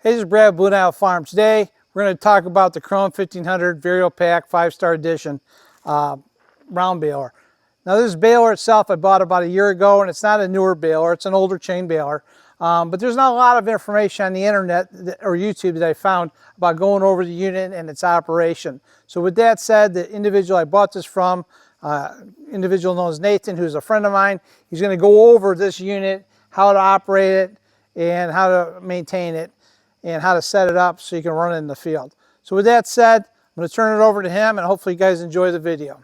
Hey, this is Brad, Blue Nile Farm. Today, we're going to talk about the Krone 1500 Vario Pack 5-star edition round baler. Now, this baler itself I bought about a year ago, and it's not a newer baler. It's an older chain baler. But there's not a lot of information on the internet or YouTube that I found about going over the unit and its operation. So with that said, the individual I bought this from, individual known as Nathan, who's a friend of mine, he's going to go over this unit, how to operate it, and how to maintain it, and how to set it up so you can run it in the field. So with that said, I'm going to turn it over to him, and hopefully you guys enjoy the video.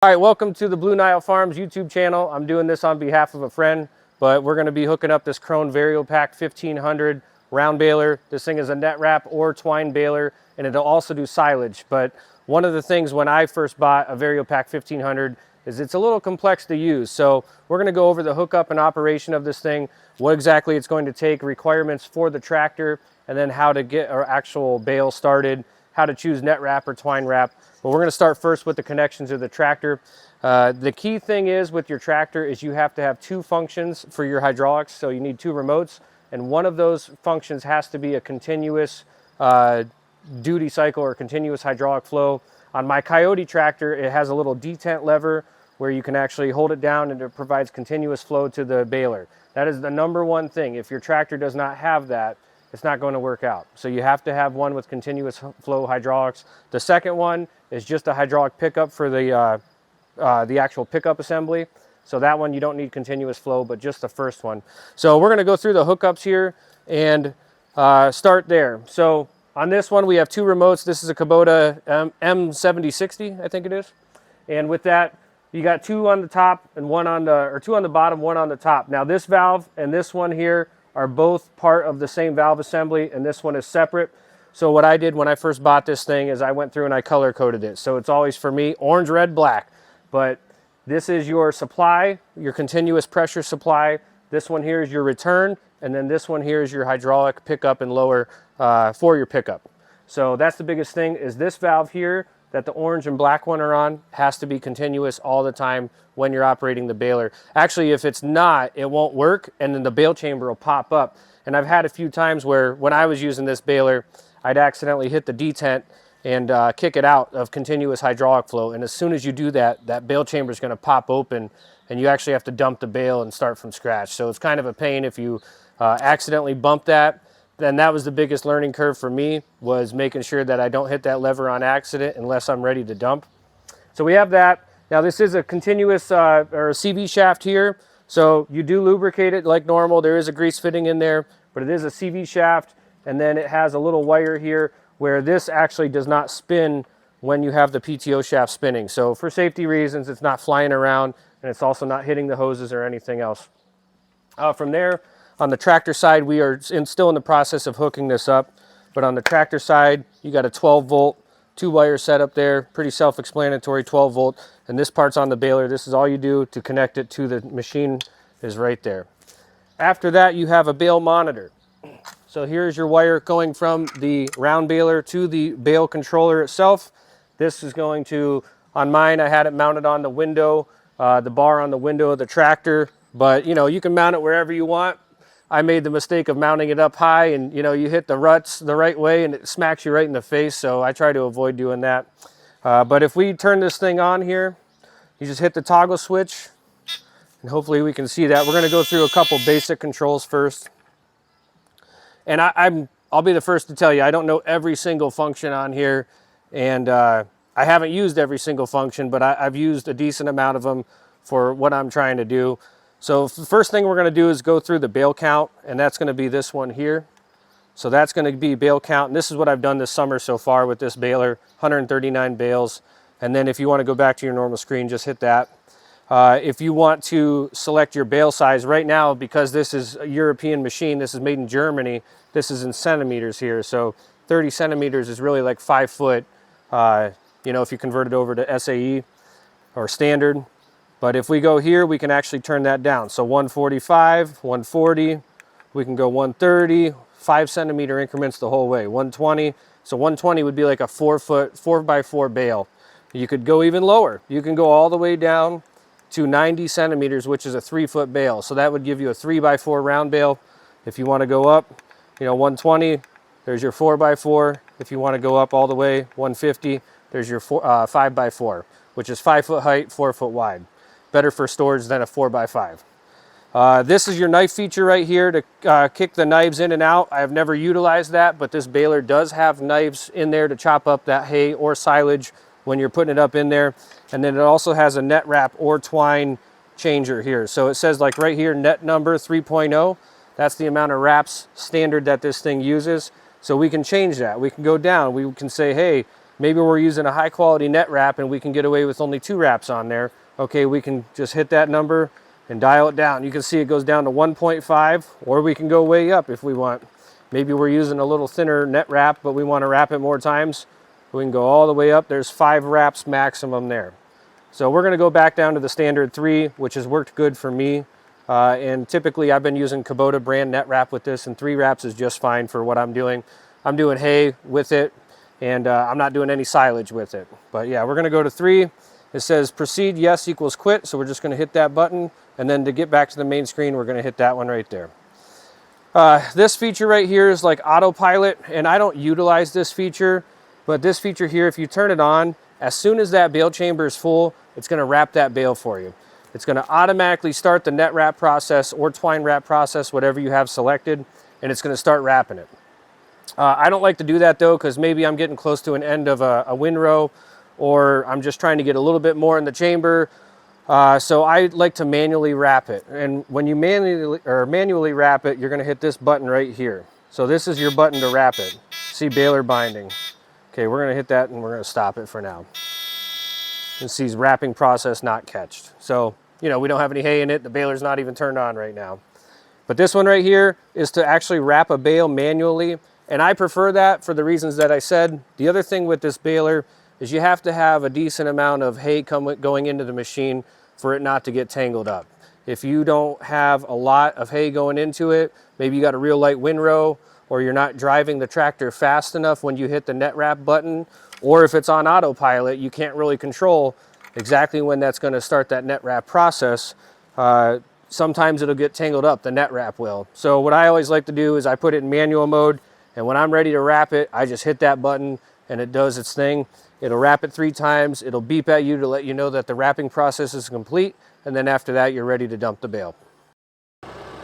All right, welcome to the Blue Nile Farms YouTube channel. I'm doing this on behalf of a friend, but we're going to be hooking up this Krone Vario Pack 1500 round baler. This thing is a net wrap or twine baler, and it'll also do silage. But one of the things when I first bought a Vario Pack 1500 is it's a little complex to use. So we're going to go over the hookup and operation of this thing, what exactly it's going to take, requirements for the tractor, and then how to get our actual bale started, how to choose net wrap or twine wrap. But we're going to start first with the connections of the tractor. The key thing is with your tractor is you have to have two functions for your hydraulics. So you need two remotes, and one of those functions has to be a continuous duty cycle or continuous hydraulic flow. On my Coyote tractor, it has a little detent lever where you can actually hold it down and it provides continuous flow to the baler. That is the number one thing. If your tractor does not have that, it's not going to work out. So you have to have one with continuous flow hydraulics. The second one is just a hydraulic pickup for the actual pickup assembly. So that one you don't need continuous flow, but just the first one. So we're going to go through the hookups here and start there. So on this one we have two remotes. This is a Kubota M7060, I think it is. And with that, you got two on the top and one on the, or two on the bottom, one on the top. Now this valve and this one here are both part of the same valve assembly, and this one is separate. So what I did when I first bought this thing is I went through and I color coded it. So it's always for me orange, red, black. But this is your supply, your continuous pressure supply. This one here is your return, and then this one here is your hydraulic pickup and lower for your pickup. So that's the biggest thing, is this valve here that the orange and black one are on has to be continuous all the time when you're operating the baler. Actually, if it's not, it won't work, and then the bale chamber will pop up. And I've had a few times where when I was using this baler, I'd accidentally hit the detent and kick it out of continuous hydraulic flow. And as soon as you do that, that bale chamber is going to pop open, and you actually have to dump the bale and start from scratch. So it's kind of a pain if you accidentally bump that. Then that was the biggest learning curve for me, was making sure that I don't hit that lever on accident unless I'm ready to dump. So we have that. Now this is a continuous or a CV shaft here. So you do lubricate it like normal. There is a grease fitting in there, but it is a CV shaft. And then it has a little wire here where this actually does not spin when you have the PTO shaft spinning. So for safety reasons, it's not flying around, and it's also not hitting the hoses or anything else. From there, on the tractor side, we are still in the process of hooking this up. But on the tractor side, you got a 12-volt, two-wire setup there. Pretty self-explanatory, 12-volt. And this part's on the baler. This is all you do to connect it to the machine is right there. After that, you have a bale monitor. So here's your wire going from the round baler to the bale controller itself. This is going to, on mine, I had it mounted on the window, the bar on the window of the tractor. But, you know, you can mount it wherever you want. I made the mistake of mounting it up high, and you know, you hit the ruts the right way and it smacks you right in the face, so I try to avoid doing that. But if we turn this thing on here, you just hit the toggle switch, and hopefully we can see that. We're going to go through a couple basic controls first. And I'll be the first to tell you, I don't know every single function on here, and I haven't used every single function, but I've used a decent amount of them for what I'm trying to do. So the first thing we're going to do is go through the bale count, and that's going to be this one here. So that's going to be bale count, and this is what I've done this summer so far with this baler, 139 bales. And then if you want to go back to your normal screen, just hit that. If you want to select your bale size, right now, because this is a European machine, this is made in Germany, this is in centimeters here. So 30 centimeters is really like 5 foot, you know, if you convert it over to SAE or standard. But if we go here, we can actually turn that down. So 145, 140, we can go 130, 5 centimeter increments the whole way, 120. So 120 would be like a 4 foot, 4x4 bale. You could go even lower. You can go all the way down to 90 centimeters, which is a 3 foot bale. So that would give you a 3x4 round bale. If you want to go up, You know, 120, there's your 4x4. If you want to go up all the way, 150, there's your 5x4, which is 5 foot height, 4 foot wide. Better for storage than a 4x5. This is your knife feature right here to kick the knives in and out. I have never utilized that, but this baler does have knives in there to chop up that hay or silage when you're putting it up in there. And then it also has a net wrap or twine changer here. So it says like right here, net number 3.0. That's the amount of wraps standard that this thing uses. So we can change that. We can go down. We can say, hey, maybe we're using a high quality net wrap and we can get away with only 2 wraps on there. Okay, we can just hit that number and dial it down. You can see it goes down to 1.5, or we can go way up if we want. Maybe we're using a little thinner net wrap, but we want to wrap it more times. We can go all the way up. There's 5 wraps maximum there. So we're going to go back down to the standard 3, which has worked good for me. And typically I've been using Kubota brand net wrap with this, and 3 wraps is just fine for what I'm doing. I'm doing hay with it, and I'm not doing any silage with it. But yeah, we're going to go to 3. It says proceed yes equals quit, so we're just going to hit that button, and then to get back to the main screen, we're going to hit that one right there. This feature right here is like autopilot, and I don't utilize this feature, but this feature here, if you turn it on, as soon as that bale chamber is full, it's going to wrap that bale for you. It's going to automatically start the net wrap process or twine wrap process, whatever you have selected, and it's going to start wrapping it. I don't like to do that though, because maybe I'm getting close to an end of a windrow, or I'm just trying to get a little bit more in the chamber. So I like to manually wrap it. And when you manually wrap it, you're going to hit this button right here. So this is your button to wrap it. See baler binding. Okay, we're going to hit that and we're going to stop it for now. You see wrapping process not catched. So, you know, we don't have any hay in it. The baler's not even turned on right now. But this one right here is to actually wrap a bale manually. And I prefer that for the reasons that I said. The other thing with this baler is you have to have a decent amount of hay going into the machine for it not to get tangled up. If you don't have a lot of hay going into it, maybe you got a real light windrow, or you're not driving the tractor fast enough when you hit the net wrap button, or if it's on autopilot, you can't really control exactly when that's going to start that net wrap process. Sometimes it'll get tangled up, the net wrap will. So what I always like to do is I put it in manual mode, and when I'm ready to wrap it, I just hit that button and it does its thing. It'll wrap it 3 times. It'll beep at you to let you know that the wrapping process is complete. And then after that, you're ready to dump the bale.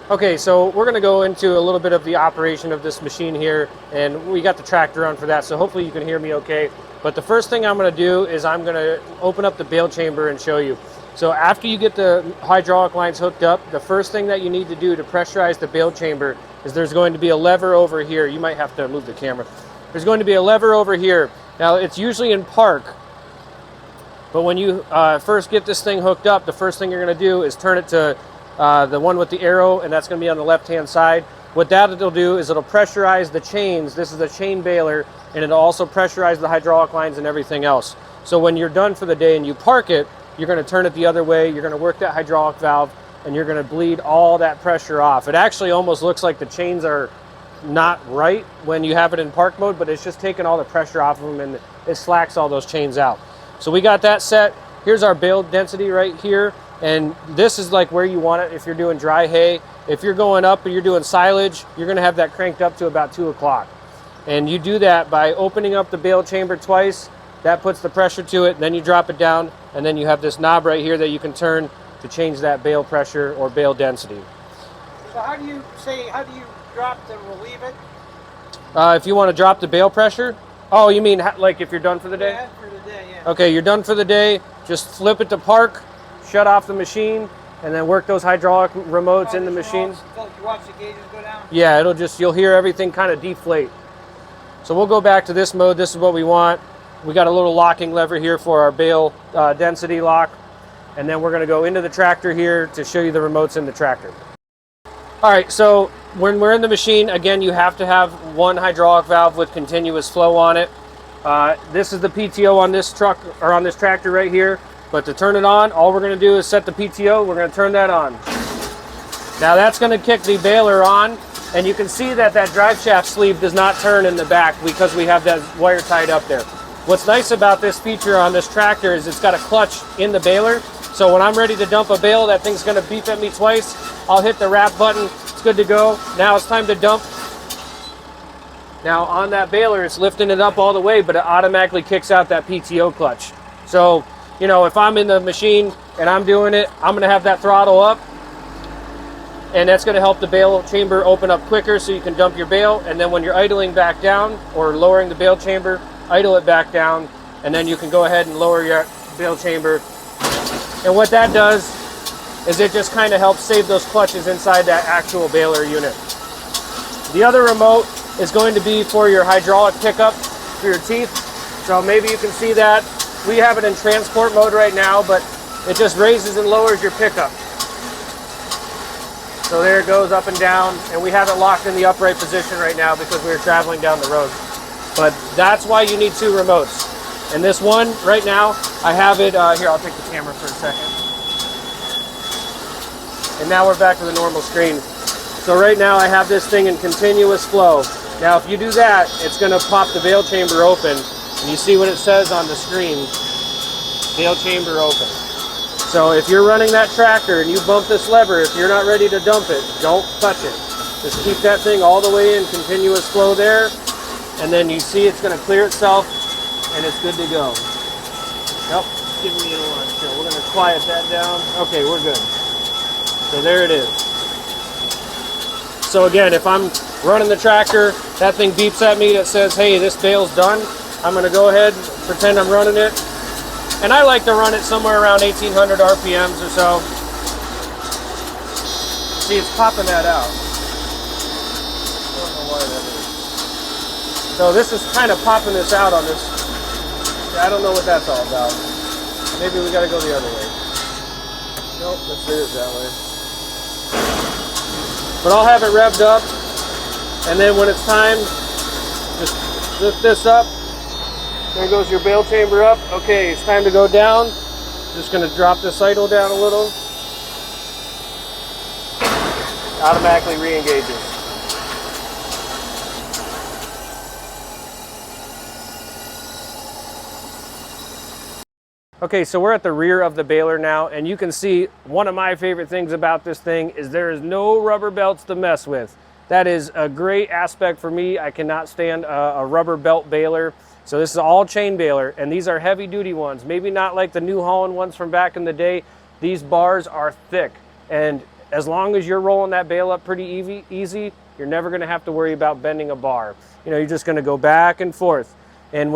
Okay, so we're going to go into a little bit of the operation of this machine here. And we got the tractor on for that, so hopefully you can hear me okay. But the first thing I'm going to do is I'm going to open up the bale chamber and show you. So after you get the hydraulic lines hooked up, the first thing that you need to do to pressurize the bale chamber is there's going to be a lever over here. You might have to move the camera. There's going to be a lever over here. Now, it's usually in park, but when you first get this thing hooked up, the first thing you're going to do is turn it to the one with the arrow, and that's going to be on the left-hand side. What that'll do is it'll pressurize the chains. This is a chain baler, and it'll also pressurize the hydraulic lines and everything else. So when you're done for the day and you park it, you're going to turn it the other way. You're going to work that hydraulic valve, and you're going to bleed all that pressure off. It actually almost looks like the chains are not right when you have it in park mode, but it's just taking all the pressure off of them, and it slacks all those chains out. So we got that set. Here's our bale density right here, and this is like where you want it if you're doing dry hay. If you're going up and you're doing silage, you're going to have that cranked up to about 2 o'clock. And you do that by opening up the bale chamber twice. That puts the pressure to it, then you drop it down, and then you have this knob right here that you can turn to change that bale pressure or bale density. So how do you drop to relieve it? If you want to drop the bale pressure, oh, you mean like if you're done for the day? Yeah, for the day, yeah. Okay, you're done for the day. Just flip it to park, shut off the machine, and then work those hydraulic remotes in the machine. You watch the gauges go down? Yeah, you'll hear everything kind of deflate. So we'll go back to this mode. This is what we want. We got a little locking lever here for our bale density lock. And then we're going to go into the tractor here to show you the remotes in the tractor. All right, so when we're in the machine, again, you have to have one hydraulic valve with continuous flow on it. This is the PTO on this truck, or on this tractor right here. But to turn it on, all we're going to do is set the PTO. We're going to turn that on. Now that's going to kick the baler on, and you can see that that drive shaft sleeve does not turn in the back because we have that wire tied up there. What's nice about this feature on this tractor is it's got a clutch in the baler. So when I'm ready to dump a bale, that thing's going to beep at me twice. I'll hit the wrap button. It's good to go. Now it's time to dump. Now on that baler, it's lifting it up all the way, but it automatically kicks out that PTO clutch. So, you know, if I'm in the machine and I'm doing it, I'm gonna have that throttle up, and that's gonna help the bale chamber open up quicker so you can dump your bale. And then when you're idling back down or lowering the bale chamber, idle it back down, and then you can go ahead and lower your bale chamber. And what that does is it just kind of helps save those clutches inside that actual baler unit. The other remote is going to be for your hydraulic pickup for your teeth. So maybe you can see that. We have it in transport mode right now, but it just raises and lowers your pickup. So there it goes up and down, and we have it locked in the upright position right now because we were traveling down the road. But that's why you need two remotes. And this one right now, I have it, here, I'll take the camera for a second. And now we're back to the normal screen. So right now I have this thing in continuous flow. Now if you do that, it's gonna pop the bale chamber open, and you see what it says on the screen, bale chamber open. So if you're running that tractor and you bump this lever, if you're not ready to dump it, don't touch it. Just keep that thing all the way in continuous flow there, and then you see it's gonna clear itself, and it's good to go. Nope, give me a one. So we're gonna quiet that down. Okay, we're good. So there it is. So again, if I'm running the tractor, that thing beeps at me that says, hey, this bale's done. I'm gonna go ahead and pretend I'm running it. And I like to run it somewhere around 1800 RPMs or so. See, it's popping that out. I don't know why that is. So this is kind of popping this out on this. I don't know what that's all about. Maybe we gotta go the other way. Nope, let's do it that way. But I'll have it revved up, and then when it's time, just lift this up. There goes your bale chamber up. Okay, it's time to go down. Just gonna drop this idle down a little. Automatically re-engages. Okay, so we're at the rear of the baler now, and you can see one of my favorite things about this thing is there is no rubber belts to mess with. That is a great aspect for me. I cannot stand a rubber belt baler. So this is all chain baler, and these are heavy duty ones. Maybe not like the New Holland ones from back in the day. These bars are thick, and as long as you're rolling that bale up pretty easy, you're never gonna have to worry about bending a bar. You know, you're just gonna go back and forth. And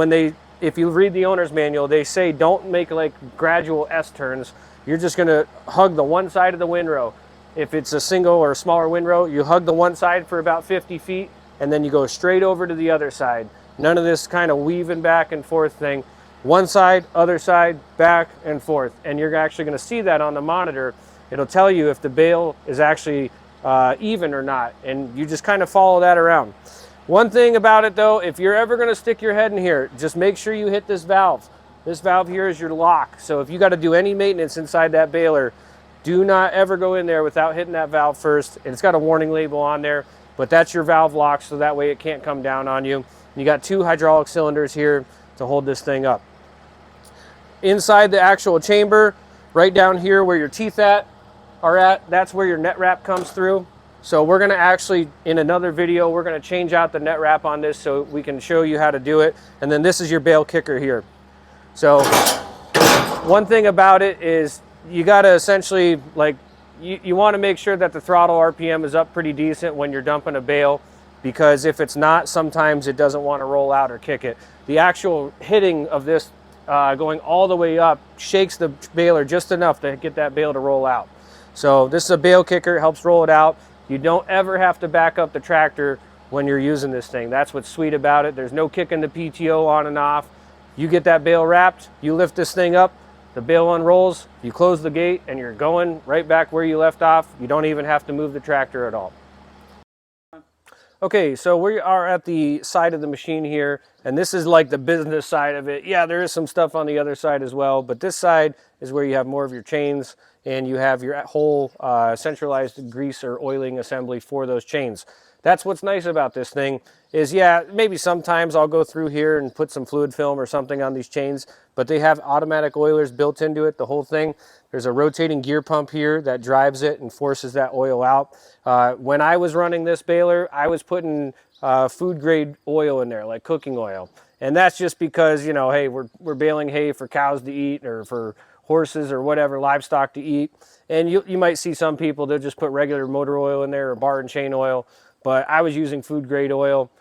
if you read the owner's manual, they say don't make like gradual S-turns. You're just gonna hug the one side of the windrow. If it's a single or a smaller windrow, you hug the one side for about 50 feet, and then you go straight over to the other side. None of this kind of weaving back and forth thing. One side, other side, back and forth. And you're actually gonna see that on the monitor. It'll tell you if the bale is actually even or not, and you just kind of follow that around. One thing about it though, if you're ever gonna stick your head in here, just make sure you hit this valve. This valve here is your lock. So if you gotta do any maintenance inside that baler, do not ever go in there without hitting that valve first. And it's got a warning label on there, but that's your valve lock, so that way it can't come down on you. You got two hydraulic cylinders here to hold this thing up. Inside the actual chamber, right down here where your teeth are at, that's where your net wrap comes through. So we're gonna actually, in another video, we're gonna change out the net wrap on this so we can show you how to do it. And then this is your bale kicker here. So one thing about it is you gotta essentially, like, you wanna make sure that the throttle RPM is up pretty decent when you're dumping a bale, because if it's not, sometimes it doesn't wanna roll out or kick it. The actual hitting of this going all the way up shakes the baler just enough to get that bale to roll out. So this is a bale kicker, it helps roll it out. You don't ever have to back up the tractor when you're using this thing. That's what's sweet about it. There's no kicking the PTO on and off. You get that bale wrapped, you lift this thing up, the bale unrolls, you close the gate, and you're going right back where you left off. You don't even have to move the tractor at all. Okay, so we are at the side of the machine here, and this is like the business side of it. Yeah, there is some stuff on the other side as well, but this side is where you have more of your chains, and you have your whole centralized grease or oiling assembly for those chains. That's what's nice about this thing is, yeah, maybe sometimes I'll go through here and put some fluid film or something on these chains, but they have automatic oilers built into it, the whole thing. There's a rotating gear pump here that drives it and forces that oil out. When I was running this baler, I was putting food grade oil in there, like cooking oil. And that's just because, you know, hey, we're baling hay for cows to eat or for horses or whatever, livestock to eat. And you might see some people, they'll just put regular motor oil in there or bar and chain oil. But I was using food grade oil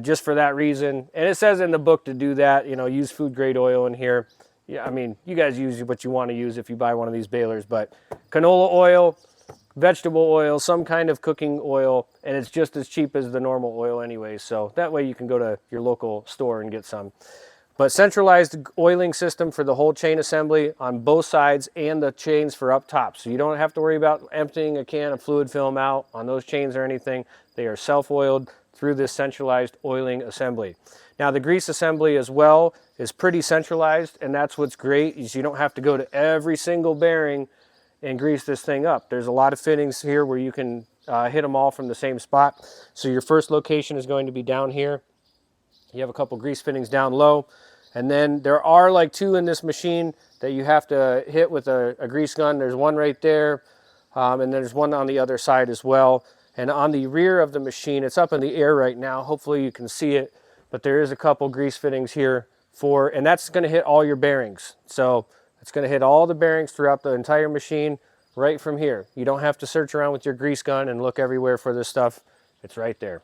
just for that reason. And it says in the book to do that, you know, use food grade oil in here. Yeah, I mean, you guys use what you want to use if you buy one of these balers, but canola oil, vegetable oil, some kind of cooking oil, and it's just as cheap as the normal oil anyway. So that way you can go to your local store and get some. But centralized oiling system for the whole chain assembly on both sides and the chains for up top. So you don't have to worry about emptying a can of fluid film out on those chains or anything. They are self-oiled through this centralized oiling assembly. Now the grease assembly as well is pretty centralized, and that's what's great is you don't have to go to every single bearing and grease this thing up. There's a lot of fittings here where you can hit them all from the same spot. So your first location is going to be down here. You have a couple grease fittings down low. And then there are like 2 in this machine that you have to hit with a grease gun. There's one right there, and there's one on the other side as well. And on the rear of the machine, it's up in the air right now. Hopefully you can see it, but there is a couple grease fittings here and that's gonna hit all your bearings. So it's gonna hit all the bearings throughout the entire machine right from here. You don't have to search around with your grease gun and look everywhere for this stuff. It's right there.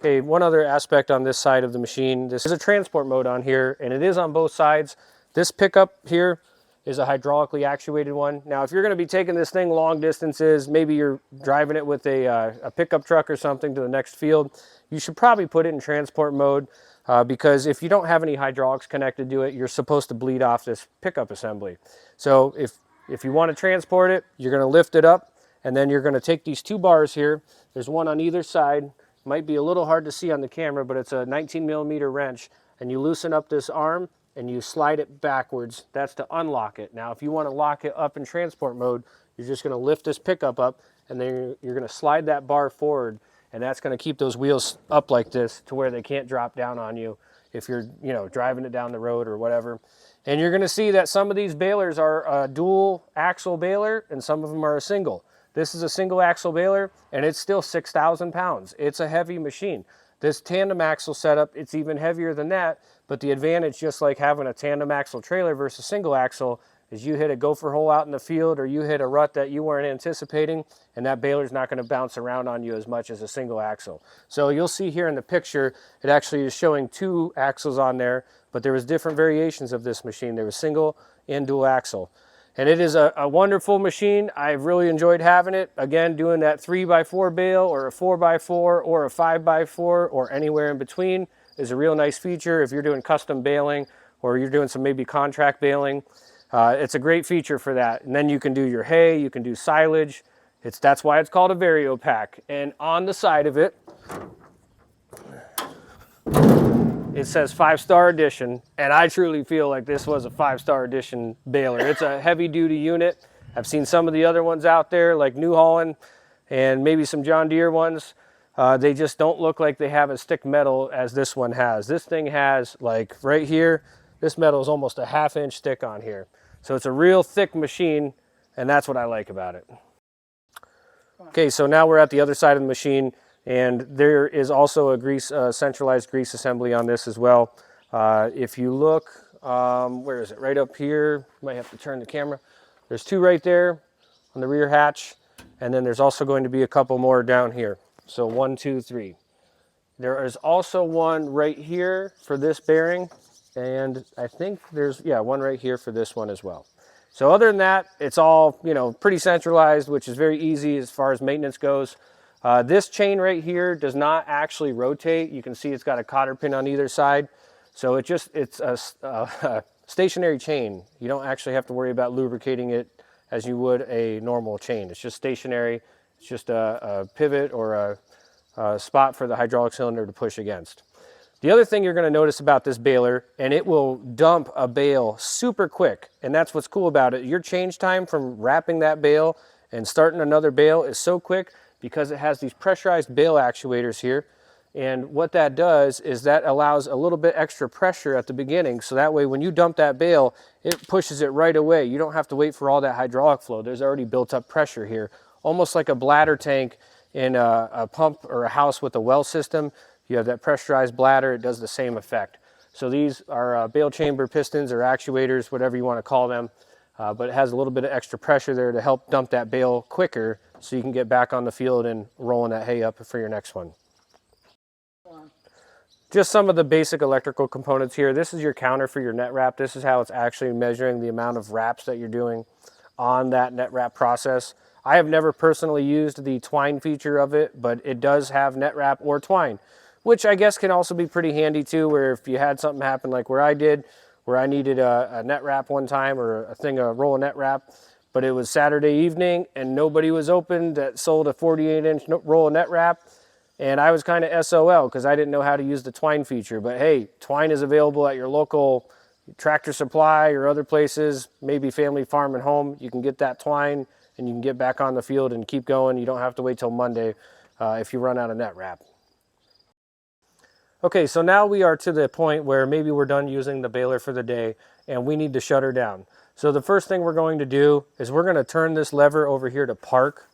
Okay, one other aspect on this side of the machine, this is a transport mode on here, and it is on both sides. This pickup here is a hydraulically actuated one. Now, if you're gonna be taking this thing long distances, maybe you're driving it with a pickup truck or something to the next field, you should probably put it in transport mode because if you don't have any hydraulics connected to it, you're supposed to bleed off this pickup assembly. So if you wanna transport it, you're gonna lift it up, and then you're gonna take these 2 bars here. There's one on either side. Might be a little hard to see on the camera, but it's a 19mm wrench, and you loosen up this arm and you slide it backwards. That's to unlock it. Now, if you want to lock it up in transport mode, you're just going to lift this pickup up, and then you're going to slide that bar forward, and that's going to keep those wheels up like this to where they can't drop down on you if you're, you know, driving it down the road or whatever. And you're going to see that some of these balers are a dual axle baler, and some of them are a single. This is a single axle baler, and it's still 6,000 pounds. It's a heavy machine. This tandem axle setup, it's even heavier than that, but the advantage, just like having a tandem axle trailer versus single axle, is you hit a gopher hole out in the field or you hit a rut that you weren't anticipating, and that baler's not gonna bounce around on you as much as a single axle. So you'll see here in the picture, it actually is showing 2 axles on there, but there was different variations of this machine. There was single and dual axle. And it is a wonderful machine. I've really enjoyed having it. Again, doing that 3x4 bale or a 4x4 or a 5x4 or anywhere in between is a real nice feature if you're doing custom baling or you're doing some maybe contract baling. It's a great feature for that. And then you can do your hay, you can do silage. That's why it's called a Vario pack. And on the side of it, it says 5-star edition, and I truly feel like this was a 5-star edition baler. It's a heavy duty unit. I've seen some of the other ones out there like New Holland and maybe some John Deere ones. They just don't look like they have as thick metal as this one has. This thing has, like right here, this metal is almost a 1/2 inch thick on here. So it's a real thick machine, and that's what I like about it. Okay, so now we're at the other side of the machine. And there is also a centralized grease assembly on this as well. If you look, where is it? Right up here. You might have to turn the camera. There's 2 right there on the rear hatch. And then there's also going to be a couple more down here. So 1, 2, 3. There is also one right here for this bearing. And I think there's, yeah, one right here for this one as well. So other than that, it's all, you know, pretty centralized, which is very easy as far as maintenance goes. This chain right here does not actually rotate. You can see it's got a cotter pin on either side. So it's a stationary chain. You don't actually have to worry about lubricating it as you would a normal chain. It's just stationary. It's just a pivot or a spot for the hydraulic cylinder to push against. The other thing you're going to notice about this baler, and it will dump a bale super quick, and that's what's cool about it. Your change time from wrapping that bale and starting another bale is so quick because it has these pressurized bale actuators here. And what that does is that allows a little bit extra pressure at the beginning. So that way when you dump that bale, it pushes it right away. You don't have to wait for all that hydraulic flow. There's already built up pressure here, almost like a bladder tank in a pump or a house with a well system, you have that pressurized bladder, it does the same effect. So these are bale chamber pistons or actuators, whatever you want to call them, but it has a little bit of extra pressure there to help dump that bale quicker so you can get back on the field and rolling that hay up for your next one. Just some of the basic electrical components here. This is your counter for your net wrap. This is how it's actually measuring the amount of wraps that you're doing on that net wrap process. I have never personally used the twine feature of it, but it does have net wrap or twine, which I guess can also be pretty handy too, where if you had something happen like where I did, where I needed a net wrap one time or a roll of net wrap, but it was Saturday evening and nobody was open that sold a 48-inch roll of net wrap. And I was kind of SOL because I didn't know how to use the twine feature. But hey, twine is available at your local Tractor Supply or other places, maybe Family Farm and Home. You can get that twine and you can get back on the field and keep going. You don't have to wait till Monday if you run out of net wrap. Okay, so now we are to the point where maybe we're done using the baler for the day and we need to shut her down. So the first thing we're going to do is we're going to turn this lever over here to park.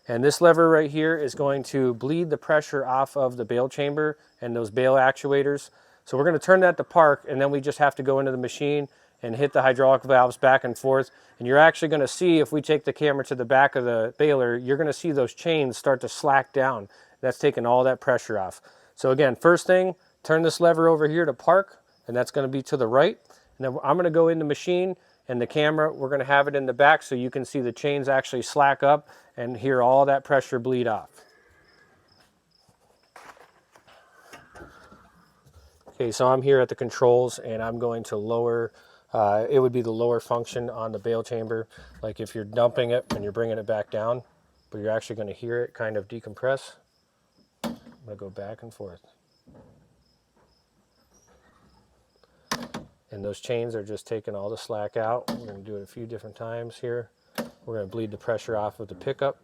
And this lever right here is going to bleed the pressure off of the bale chamber and those bale actuators. So we're going to turn that to park, and then we just have to go into the machine and hit the hydraulic valves back and forth. And you're actually going to see, if we take the camera to the back of the baler, you're going to see those chains start to slack down. That's taking all that pressure off. So again, first thing, turn this lever over here to park, and that's going to be to the right. And then I'm going to go in the machine, and the camera, we're going to have it in the back so you can see the chains actually slack up and hear all that pressure bleed off. Okay, so I'm here at the controls and I'm going to lower, it would be the lower function on the bale chamber. Like if you're dumping it and you're bringing it back down, but you're actually going to hear it kind of decompress. I'm going to go back and forth. And those chains are just taking all the slack out. We're going to do it a few different times here. We're going to bleed the pressure off of the pickup.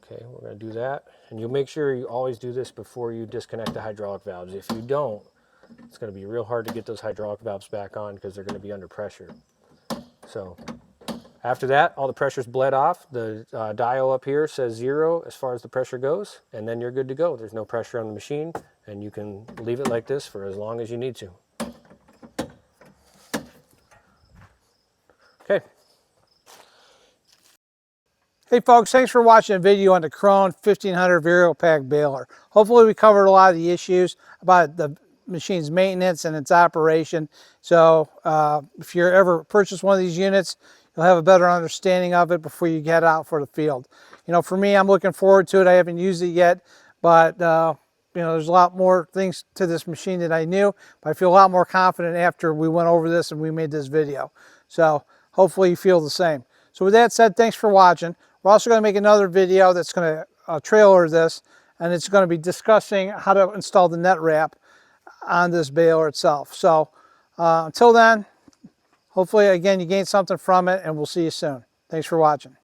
Okay, we're going to do that. And you'll make sure you always do this before you disconnect the hydraulic valves. If you don't, it's going to be real hard to get those hydraulic valves back on because they're going to be under pressure. So after that, all the pressure's bled off. The dial up here says 0 as far as the pressure goes, and then you're good to go. There's no pressure on the machine, and you can leave it like this for as long as you need to. Okay. Hey folks, thanks for watching a video on the Krone 1500 Vario Pack baler. Hopefully we covered a lot of the issues about the machine's maintenance and its operation. So if you ever purchase one of these units, you'll have a better understanding of it before you get out for the field. You know, for me, I'm looking forward to it. I haven't used it yet, but you know, there's a lot more things to this machine than I knew, but I feel a lot more confident after we went over this and we made this video. So hopefully you feel the same. So with that said, thanks for watching. We're also going to make another video that's going to trailer this, and it's going to be discussing how to install the net wrap on this baler itself. So until then, hopefully again you gain something from it, and we'll see you soon. Thanks for watching.